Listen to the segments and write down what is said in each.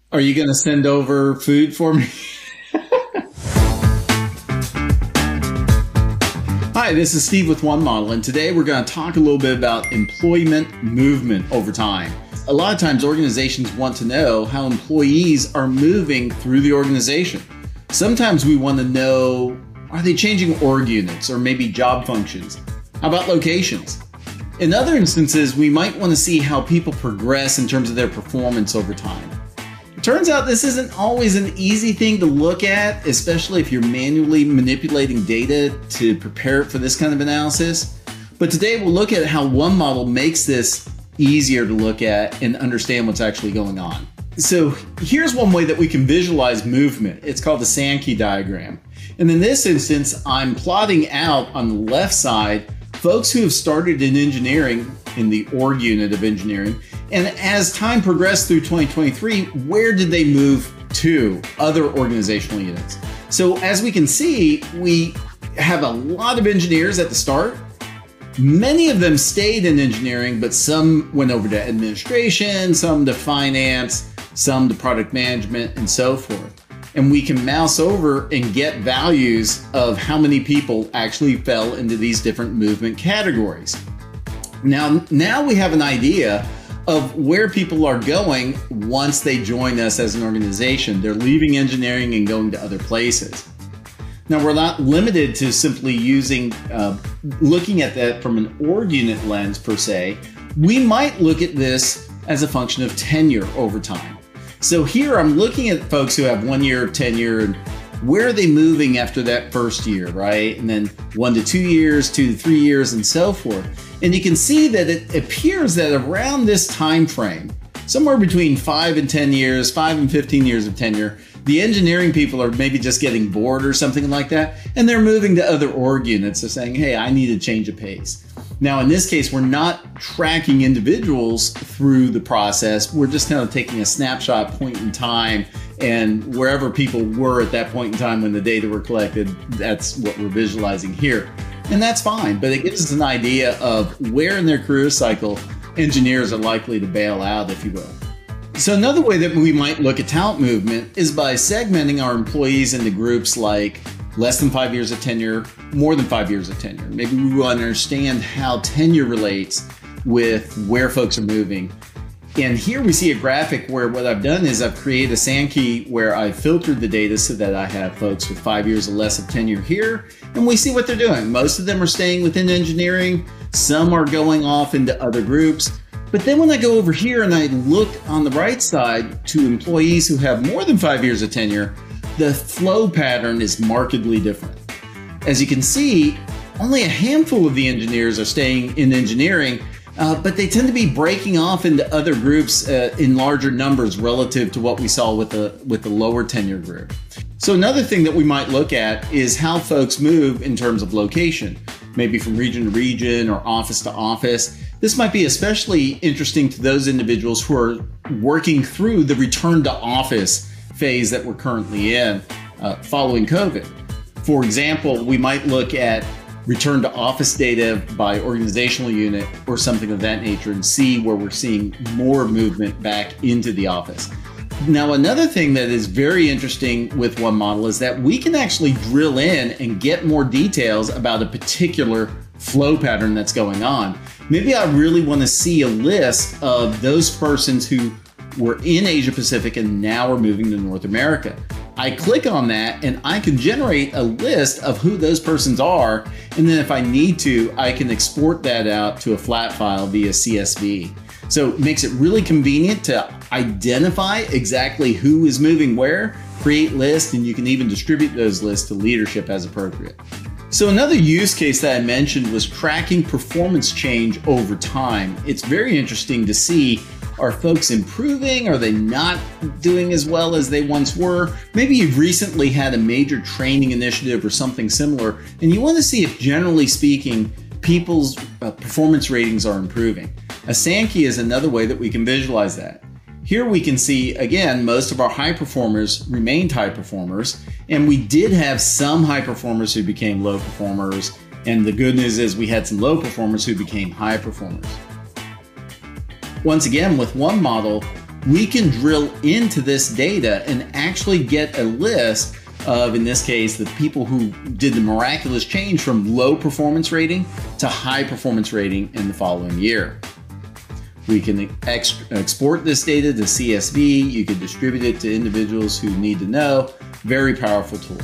Are you going to send over food for me? Hi, this is Steve with One Model, and today we're going to talk a little bit about employment movement over time. A lot of times organizations want to know how employees are moving through the organization. Sometimes we want to know, are they changing org units or maybe job functions? How about locations? In other instances, we might want to see how people progress in terms of their performance over time. It turns out this isn't always an easy thing to look at, especially if you're manually manipulating data to prepare it for this kind of analysis. But today we'll look at how One Model makes this easier to look at and understand what's actually going on. So here's one way that we can visualize movement. It's called the Sankey diagram. And in this instance, I'm plotting out on the left side folks who have started in engineering, in the org unit of engineering, and as time progressed through 2023, where did they move to other organizational units? So as we can see, we have a lot of engineers at the start. Many of them stayed in engineering, but some went over to administration, some to finance, some to product management, and so forth. And we can mouse over and get values of how many people actually fell into these different movement categories. Now we have an idea of where people are going once they join us as an organization. They're leaving engineering and going to other places. Now we're not limited to simply looking at that from an org unit lens per se. We might look at this as a function of tenure over time. So here I'm looking at folks who have 1 year of tenure and where are they moving after that first year, right? And then 1 to 2 years, 2 to 3 years, and so forth. And you can see that it appears that around this time frame, somewhere between 5 and 10 years, 5 and 15 years of tenure, the engineering people are maybe just getting bored or something like that, and they're moving to other org units. They're saying, hey, I need a change of pace. Now, in this case, we're not tracking individuals through the process. We're just kind of taking a snapshot point in time, and wherever people were at that point in time when the data were collected, that's what we're visualizing here. And that's fine, but it gives us an idea of where in their career cycle engineers are likely to bail out, if you will. So another way that we might look at talent movement is by segmenting our employees into groups like less than 5 years of tenure, more than 5 years of tenure. Maybe we want to understand how tenure relates with where folks are moving. And here we see a graphic where what I've done is I've created a Sankey where I've filtered the data so that I have folks with 5 years or less of tenure here, and we see what they're doing. Most of them are staying within engineering. Some are going off into other groups. But then when I go over here and I look on the right side to employees who have more than 5 years of tenure, the flow pattern is markedly different. As you can see, only a handful of the engineers are staying in engineering, but they tend to be breaking off into other groups in larger numbers relative to what we saw with the lower tenure group. So another thing that we might look at is how folks move in terms of location, maybe from region to region or office to office. This might be especially interesting to those individuals who are working through the return to office phase that we're currently in following COVID. For example, we might look at return to office data by organizational unit or something of that nature and see where we're seeing more movement back into the office. Now, another thing that is very interesting with One Model is that we can actually drill in and get more details about a particular flow pattern that's going on. Maybe I really want to see a list of those persons who were in Asia Pacific and now are moving to North America. I click on that and I can generate a list of who those persons are. And then if I need to, I can export that out to a flat file via CSV. So it makes it really convenient to identify exactly who is moving where, create lists, and you can even distribute those lists to leadership as appropriate. So another use case that I mentioned was tracking performance change over time. It's very interesting to see, are folks improving? Are they not doing as well as they once were? Maybe you've recently had a major training initiative or something similar, and you want to see if, generally speaking, people's performance ratings are improving. A Sankey is another way that we can visualize that. Here we can see, again, most of our high performers remained high performers, and we did have some high performers who became low performers, and the good news is we had some low performers who became high performers. Once again, with One Model, we can drill into this data and actually get a list of, in this case, the people who did the miraculous change from low performance rating to high performance rating in the following year. We can export this data to CSV. You can distribute it to individuals who need to know. Very powerful tool.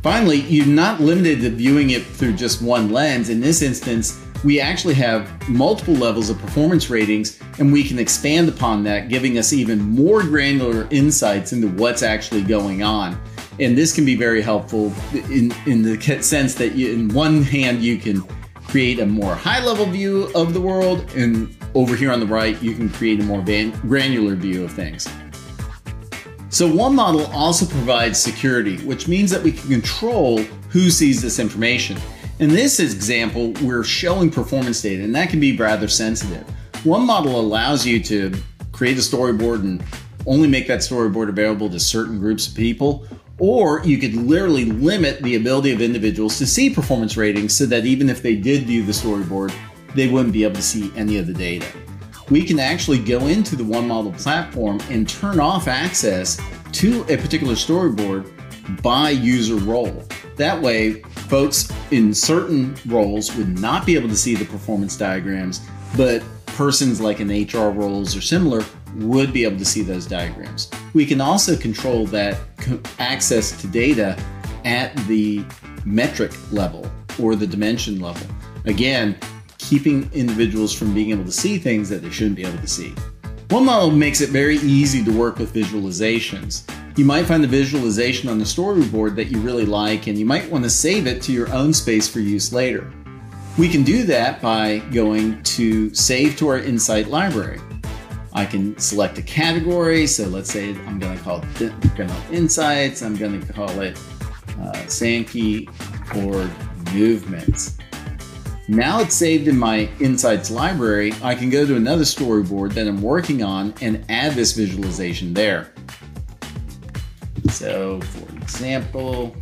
Finally, you're not limited to viewing it through just one lens. In this instance, we actually have multiple levels of performance ratings, and we can expand upon that, giving us even more granular insights into what's actually going on. And this can be very helpful in the sense that in one hand, you can create a more high-level view of the world, and over here on the right, you can create a more granular view of things. So one model also provides security, which means that we can control who sees this information. In this example, we're showing performance data, and that can be rather sensitive. One model allows you to create a storyboard and only make that storyboard available to certain groups of people, or you could literally limit the ability of individuals to see performance ratings so that even if they did view the storyboard, they wouldn't be able to see any of the data. We can actually go into the One Model platform and turn off access to a particular storyboard by user role. That way, folks in certain roles would not be able to see the performance diagrams, but persons like in HR roles or similar would be able to see those diagrams. We can also control that access to data at the metric level or the dimension level. Again, keeping individuals from being able to see things that they shouldn't be able to see. One model makes it very easy to work with visualizations. You might find the visualization on the storyboard that you really like, and you might want to save it to your own space for use later. We can do that by going to Save to our Insight library. I can select a category, so let's say I'm going to call it Insights, I'm going to call it Sankey or Movements. Now it's saved in my Insights library. I can go to another storyboard that I'm working on and add this visualization there. So, for example,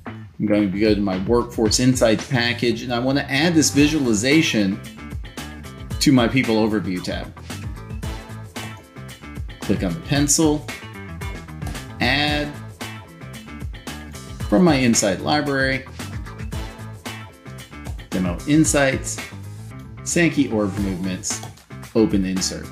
I'm going to go to my Workforce Insights package, and I want to add this visualization to my People Overview tab. Click on the pencil, Add, from my Insight library, Demo Insights, Sankey Org Movements, Open Insert.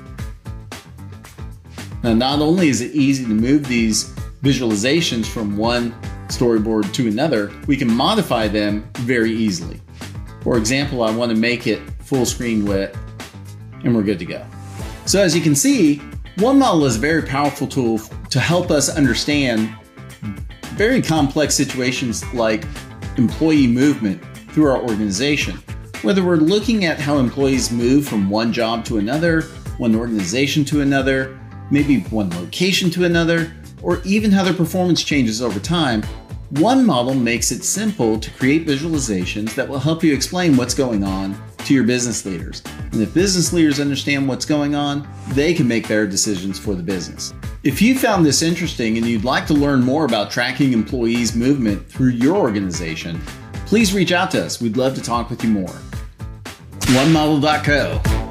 Now, not only is it easy to move these visualizations from one storyboard to another, we can modify them very easily. For example, I want to make it full screen width, and we're good to go. So as you can see, One Model is a very powerful tool to help us understand very complex situations like employee movement through our organization. Whether we're looking at how employees move from one job to another, one organization to another, maybe one location to another, or even how their performance changes over time, One Model makes it simple to create visualizations that will help you explain what's going on to your business leaders. And if business leaders understand what's going on, they can make better decisions for the business. If you found this interesting and you'd like to learn more about tracking employees' movement through your organization, please reach out to us. We'd love to talk with you more. OneModel.co